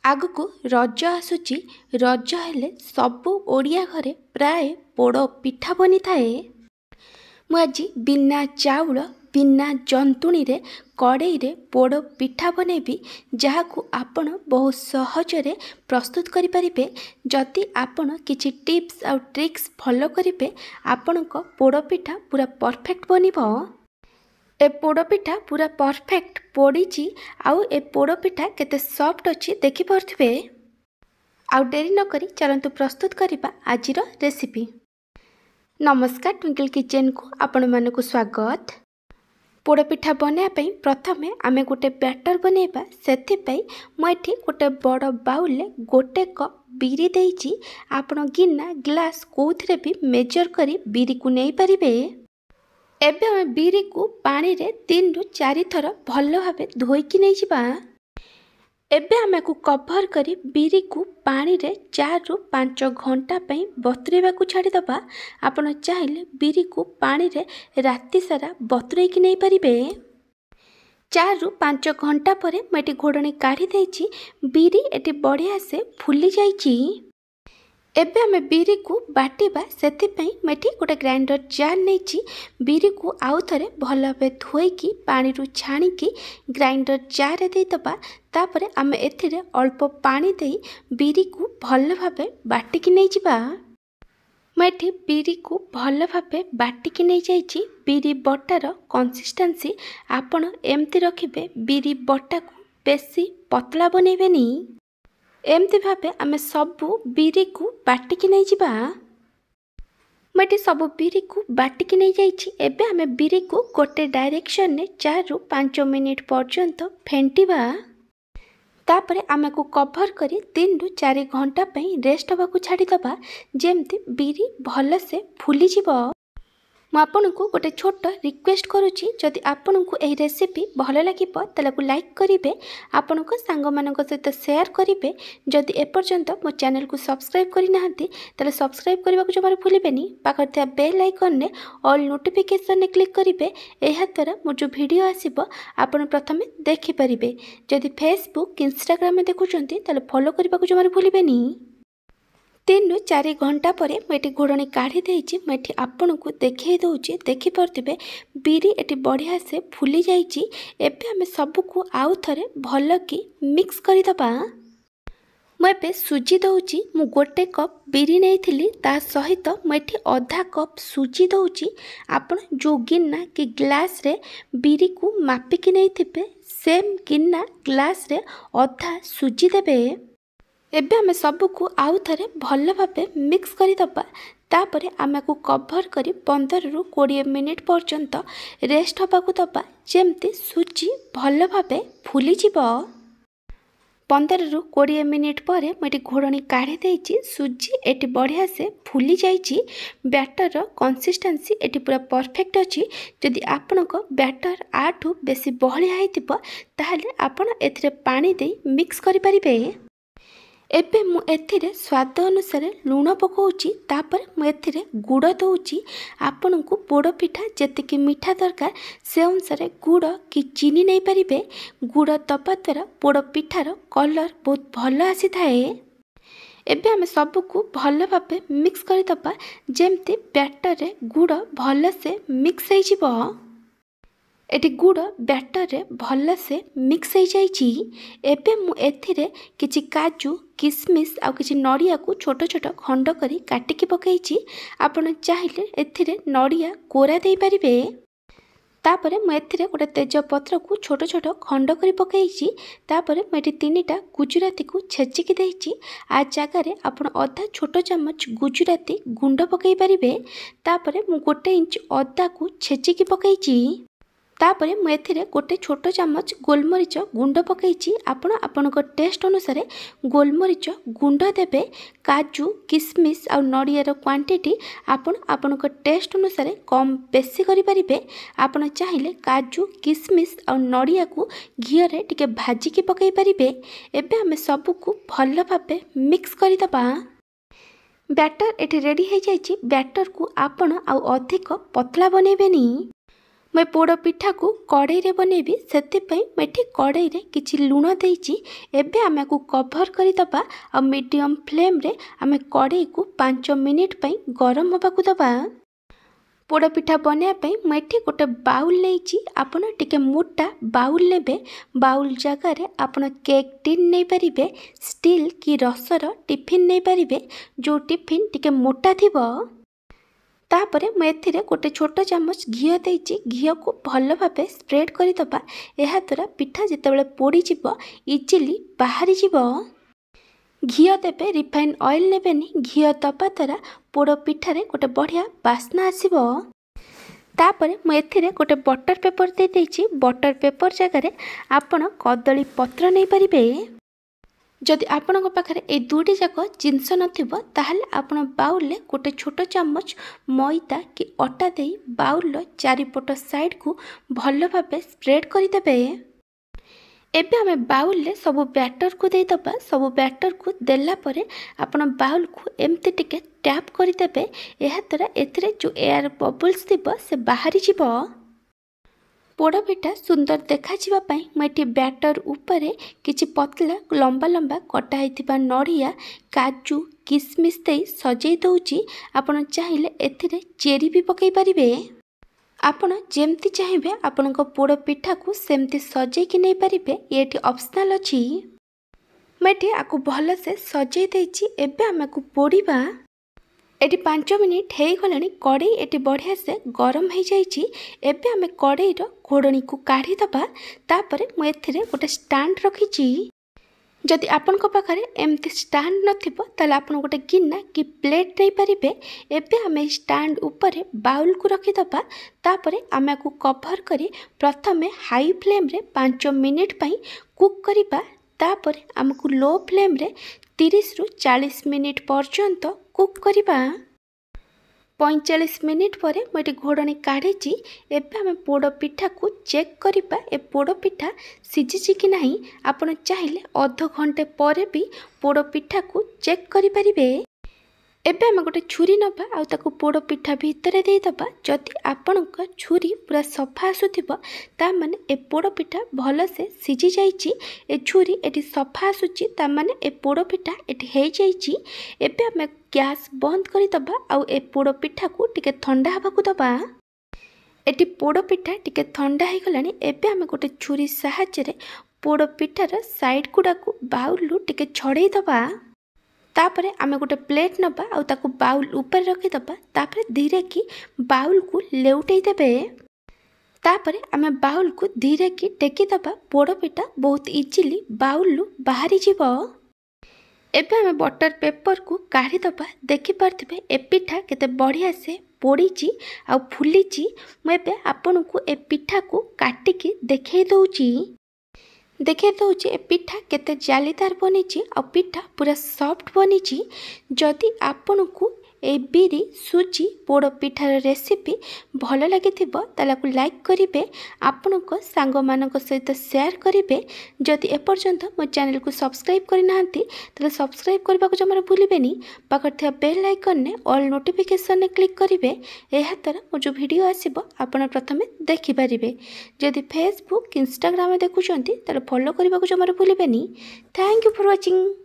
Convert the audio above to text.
आगको रज आसुची रज हेले सबु ओडिया घरे प्राय पोड़ पिठा बनी थाए। मु आज बिना चाउल बिना जंतुणी रे कड़ई रे पोड़ पिठा बनैबी जहाकू आपण बहुत सहजरे प्रस्तुत करि परिबे। जदि आपण किछि टिप्स आउ ट्रिक्स फॉलो करिबे आपणक पोड़ पिठा पूरा परफेक्ट बनिबो। ए पोड़पिठा पूरा परफेक्ट पोड़ी आउ ए पोड़पिठा केते सॉफ्ट अच्छी देखि पारथिबे। आउ डेरी न करी चलंतु प्रस्तुत करिबा आजिर रेसिपी। नमस्कार, ट्विंकल किचन को आपण मानकु स्वागत। पोड़पिठा बना पई प्रथमे आमे गोटे बैटर बनेबा। सेथि पई म एठी गोटे बड़ बाउल ले गोटे कप बिरी देइची। आपण गिन्ना ग्लास कोउथरे भी मेजर करी बिरी को नै परिबे। एबे हम बिरी को पानी रे 3 रु 4 थर भल भाबे धोईकी नै जिबा। एबे हम को कवर करी बिरी को पानी रे 4 रु 5 घंटा पई बतुरेबा को छाडी दबा। आपण चाहिले बिरी को पानी रे राति सारा बतुरेकी नै परिबे। 4 रु 5 घंटा परे मटी घोड़णी काढ़ी देइची। बिरी एटी बढ़िया से फुली जाइची। एबे हमें बिरी को बाटिबा। सेथि पई मेठी गोटे ग्राइंडर जार नेची। बिरी को आउ थरे भल भाबे धोईकी पानी रु छाणीकी ग्राइंडर जार रे देई दबा। तापरे आमे एथिरे अल्प पानी देई बिरी को भल भाबे बाटिकी नै जिबा। मेठी बिरी को भल भाबे बाटिकी नै जाइची। बिरी बटार कंसिस्टेंसी आपण एमती रखिबे। बिरी बटा को बेसी पतला बनेबेनी। एमती भाबे आमे सबु बिरी को बाटिकी नै जिबा। मटे सबु बिरी को बाटिकी नै जाइची। एबे आमे बिरी को गोटे डायरेक्शन ने 4 रु 5 मिनिट पर्यंत फेंटिबा। तापरे आमे को कवर करी 3 रु 4 घंटा पई रेस्ट हबा को छाडी दबा। जेमती बिरी भल से फुली जिवो। मु आपनकु गोटे छोट रिक्वेस्ट करूची, जदि आपनकु एही रेसिपी भल लागिबो तलाकु लाइक करिवे, आपनक सांग मानक सहित शेयर करिवे। जदि एपर्यंत मो चैनल को सब्सक्राइब करि नाहंती तले सब्सक्राइब करबा को जमार भूलिबेनी। पाखर थिया बेल आइकन ने ऑल नोटिफिकेशन ने क्लिक करिवे। एहा द्वारा मो जो वीडियो आसीबो आपण प्रथमे देखि परिबे। जदि फेसबुक इंस्टाग्राम में देखुचंती तले फॉलो करबा को जमार भूलिबेनी। 3 रु 4 घंटा परे मेटी घोड़णी काढ़ी देइची। मेटी आपण को देखै दउची, देखि परतिबे बिरी एटी बढ़िया से फुली जाइची। एबे हमें सब को आउ थरे भल की मिक्स करि दबा। म एबे सुजी दउची। मु गोटे कप बिरी नैथिली, ता सहित मेटी आधा कप सुजी दउची। आपण जो गिन्ना कि ग्लास रे बिरी को मापिकी नैथिबे सेम गिन्ना ग्लास रे आधा सुजी देबे। एबे हमें सबू को आउ थरे भल भाबे मिक्स करि दबा। तापरे आमे को कवर करी 15 रु 20 मिनिट पर्यंत रेस्ट हबा को दबा। जेमती सुजी भल भाबे फुली जिवो। 15 रु 20 मिनिट परे मेटी घोड़णी काढ़ी देइची। सुजी एटी बढ़िया से फुली जाइची। बैटर कंसिस्टेंसी एटी पूरा परफेक्ट अछि। जदि आपनक बैटर आठू बेसी बहलिया हेतिबो ताहाले आपण एथिरे पानी देई मिक्स करि परिबे। एबे मु एथिरे स्वाद अनुसार लूण पकाउची। तापर मु एथिरे गुड़ दउची। आपण को पोड़ पिठा जेतिकी मीठा दरकार से अनुसार गुड़ कि चीनी नै परिबे। गुड़ दबा द्वारा पोड़ पिठार कलर बहुत भल आसी थाए। एबे हमें सब को भल भाबे मिक्स करि दबा। जेमती बैटर रे गुड़ भल से मिक्स हो जिवो। एटी गुड़ बैटर रे भल से मिक्स हो जाइची। एबे मु एथिरे किछि काजू किसमिस आ किछि नड़िया को छोट छोट खंड करी काटिकी पकाइची। आपण चाहिले एथिरे नड़िया कोरा देई परिबे। तापरे मु एथिरे गोटे तेज पत्र को छोट छोट खंड करी पकाइची। तापरे मेटी 3टा गुजराती को छेचिकी देइची। आ जगह रे आपण आधा छोट चम्मच गुजराती गुंड पकाई परिबे। तापरे मु 1 इंच अदा को छेचिकी पकाइची। तापरे मु एथिरे गोटे छोट चम्मच गोलमरीच गुंड पकाइची। आपण आपनक टेस्ट अनुसार गोलमरीच गुंड देबे। काजू किसमिस आ नड़ियार क्वांटिटी आपण आपनक टेस्ट अनुसार कम बेसी करि परिबे। आपण चाहिले काजू किसमिस आ नड़िया को घी रे टिके भाजिकी पकाई परिबे। एबे हमें सब को भल भाबे मिक्स करि दबा। बैटर एठी रेडी हो जाइची। बैटर को आपण आ अधिक पतला बनेबेनी। मैं पोड़ पिठा को कड़ई रे बनैबी से मैं कड़ई रे किछि लुण देइछि। एबे आमे को कभर करी दबा आ मीडियम फ्लेम रे आमे कड़ई को 5 मिनिट पई गरम होबा को दबा। पोड़ पिठा बनैया पई मैं गोटे बाउल लेइछि। आपण टिके मोटा बाउल नेबे। बाउल जगह रे आपण केक टिन नै परिबे, स्टील की रसर टिफिन नै परिबे, जो टिफिन टिके मोटा थिबो। तापरे मैं एथिरे गोटे छोट चामच घी देइछि। घी को भल भाबे स्प्रेड करी दबा। एहा द्वारा पिठा जेतेबेले पोड़ी जिवो इजिली बाहरी जिवो। घी देबे, रिफाइन ऑयल नेबेनी। घी दबा द्वारा पोड़ पिठारे गोटे बढ़िया बास्ना आसीबो। तापरे मैं एथिरे गोटे बटर पेपर दे देइछि। बटर पेपर जगह आपण कदली पत्र नै परिबे। जदि आपण पाखे ए दुईटी जाक जिनस नथिबो ताहले आपण बाउल ले गोटे छोट चामच मैदा कि अटा दे बाउल चारिपट साइड को भल भाबे स्प्रेड कर देबे। एबे आमे बाउल ले सब बैटर को दे दबा। सब बैटर को देला परे आपण बाउल को एमती टिके टैप कर देबे। एहा द्वारा एथिरे जो एयर बबल्स थिबो से बाहरी जिवो। पोड़ पिठा सुंदर देखा जिबा पई मैं बैटर उपरे किछि पतला लंबा लंबा कटा होइतिबा नड़िया, काजू, किसमिस दे सजै दउची। आपण चाहिले एथिरे चेरी भी पकई परिबे। आपण जेमती चाहिबे आपनक पोड़ पिठा को सेमती सजै कि नै परिबे। एटी ऑप्शनल अछि। मैं आकु भल से सजै देइची। एबे आमे को पोड़ीबा। एटी 5 मिनिट हो गलानी। कड़ई एटी बढ़िया से गरम हो जाइए। एबे आमे कड़ई रो घोड़नी को काढ़ी दबा। तापरे मैं एथिरे गोटे स्टैंड रखीची। जदि आपण पाखे एमती स्टैंड नथिबो ताले आपण गोटे गिन्ना कि प्लेट नै परिबे। एबे आमे स्टैंड उपरे बाउल को रखी दबा। तापरे आमे को कवर करी प्रथमे हाई फ्लेम रे 5 मिनिट पई कुक करिबा। तापरे आमको लो फ्लेम रे 30 रु 40 मिनिट पर्यंत कुक करिबा। 45 मिनिट पर मैं घोड़नी काढ़ी। एबे आमे पोड़ पिठा को चेक करिबा। ए पोड़ पिठा सिझिछि कि नहीं। आपण चाहिले अध घंटे पर भी पोड़ पिठा को चेक करि परिबे। एबे आमे गोटे छुरी नबा आ ताको पोड़ पिठा भितर दे दबा। जदि आपणक छुरी पूरा सफा आसुथिबो ता माने ए पोड़ पिठा भल से सिझी जाइछि। ए छुरी एटी सफा आसुछि ता माने ए पोड़ पिठा एटी हे जाइछि। एबे आमे गैस बंद करि दबा आ ए पोड़ पिठा को टिके ठंडा हबा को दबा। एटी पोड़ पिठा टिके ठंडा हो गलानी। एबे आमे गोटे छुरी सहायता रे पोड़ पिठार साइड गुडा को बाउल लु टिके छड़े दबा। तापरे आमे गोटे प्लेट नबा आ ताको बाउल ऊपर रखी दबा। तापरे धीरे की बाउल को लेउटै देबे। तापरे आमे बाउल को धीरे की टेकी दबा। पोड़ पिठा बहुत इजीली बाउल लु बाहरी जिवो। एबे आमे बटर पेपर को काढ़ी दबा। देखि पारथिबे ए पिठा केते बढ़िया से पोड़ीची आ फुलीची। मैं एबे आपन को ए पिठा को काटिकी देखै दउची। देखे दउची ए पिठा केते जालीदार बनीची आ पिठा पूरा सॉफ्ट बनीची। जदि आपन को ए बिरी सुजी पोड़ पिठार रेसिपी भल लगी ताला को लाइक करिवे। आपण को सांग मानक सहित शेयर करिवे। जदि एपर्यंत मो चैनल को सब्सक्राइब करना ताले सब्सक्राइब करबा को जमार भूलिबेनी। पाखर थिया बेल आइकन ने ऑल नोटिफिकेशन ने क्लिक करिवे। एहा द्वारा मो जो वीडियो आसीबो आपण प्रथमे देखि परिबे। जदि फेसबुक इंस्टाग्राम देखुचंती ताले फॉलो करबा को जमार भूलिबेनी। Thank you for watching.